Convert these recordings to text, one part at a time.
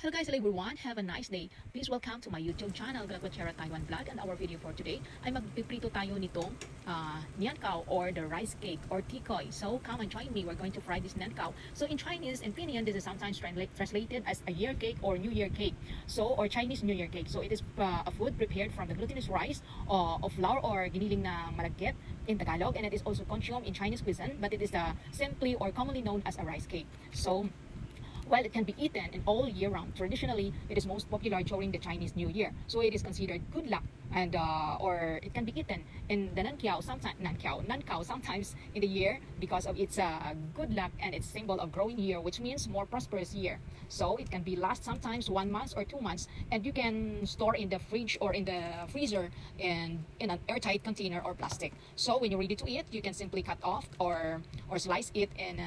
Hello guys, hello everyone. Have a nice day. Please welcome to my YouTube channel, Galapachera Taiwan Vlog. And our video for today ay magpiprito tayo nitong nian kao or the rice cake or tikoy. So come and join me. We're going to fry this nian kao. So in Chinese and Pinyin, this is sometimes translated as a year cake or New Year cake. So or Chinese New Year cake. So it is a food prepared from the glutinous rice of flour or giniling na malagkit in Tagalog, and it is also consumed in Chinese cuisine, but it is simply or commonly known as a rice cake. So while it can be eaten in all year round, traditionally it is most popular during the Chinese New Year. So it is considered good luck, and or it can be eaten in the nankao sometimes in the year because of its good luck and its symbol of growing year, which means more prosperous year. So it can be last sometimes 1 month or 2 months, and you can store in the fridge or in the freezer in an airtight container or plastic. So when you're ready to eat, you can simply cut off or slice it in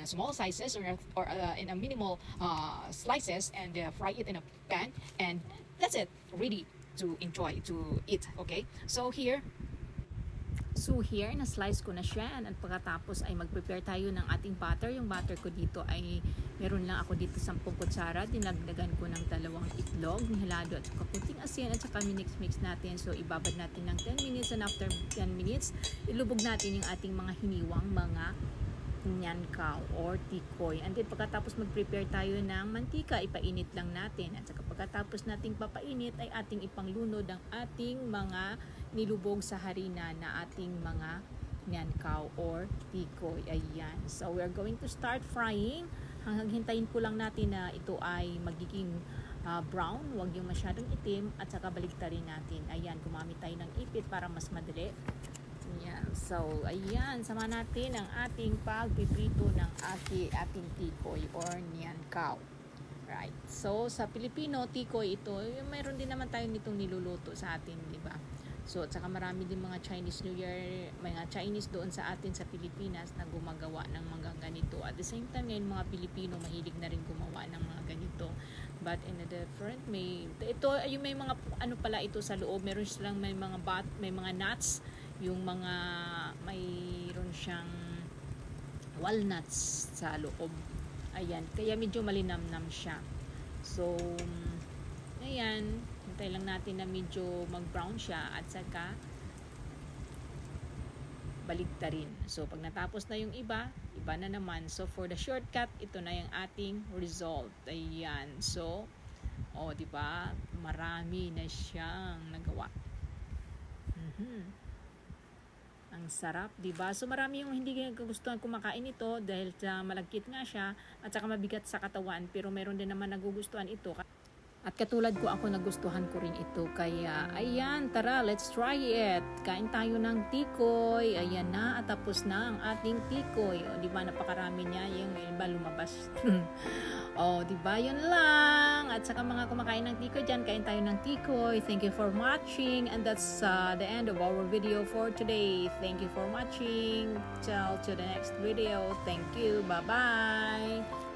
small sizes or in a minimal slices, and fry it in a pan, and that's it, ready to enjoy, to eat. Okay, so here na-slice ko na siya, at pagkatapos ay mag-prepare tayo ng ating butter. Yung butter ko dito ay meron lang ako dito 10 kutsara. Dinagdagan ko ng 2 itlog, nihalado at saka kunting asin, at saka minix-mix natin. So ibabad natin ng 10 minutes, and after 10 minutes, ilubog natin yung ating mga hiniwang mga nian kao or tikoy. And then pagkatapos mag-prepare tayo ng mantika, ipainit lang natin. At saka pagkatapos nating papainit ay ating ipanglunod ang ating mga nilubog sa harina na ating mga nian kao or tikoy. Ayan. So we are going to start frying. Hanggang hintayin po lang natin na ito ay magiging brown, huwag yung masyadong itim, at saka baligtarin natin. Ayan, gumamit tayo ng ipit para mas madali. Ayan. So, ayan, sama natin ang ating pagpiprito ng ating tikoy or nian kao. Right. So, sa Pilipino, tikoy ito, mayroon din naman tayo nitong niluluto sa atin, di ba? So, at saka marami din mga Chinese New Year, mga Chinese doon sa atin sa Pilipinas na gumagawa ng mga ganito. At the same time, ngayon mga Pilipino mahilig na rin gumawa ng mga ganito. But in a different may yung may mga ano pala ito sa loob, meron silang may mga nuts, yung mga mayroon siyang walnuts sa loob. Ayan, kaya medyo malinamnam siya. So ayan, hintay lang natin na medyo mag-brown siya, at saka baligtarin. So pag natapos na yung iba na naman. So for the shortcut, ito na yung ating result. Ayan. So di ba? Marami na siyang nagawa. Ang sarap, di ba? So marami yung hindi gustuhan kumakain ito dahil malagkit nga siya at saka mabigat sa katawan, pero meron din naman nagugustuhan ito. At katulad ko, ako nagustuhan ko rin ito. Kaya ayan, tara, let's try it. Kain tayo ng tikoy. Ayan na, at tapos na ang ating tikoy. O, di ba, napakarami niya. Yung iba lumabas. Di ba, yun lang. At saka mga kumakain ng tikoy dyan, kain tayo ng tikoy. Thank you for watching. And that's the end of our video for today. Thank you for watching. Till to the next video. Thank you. Bye-bye.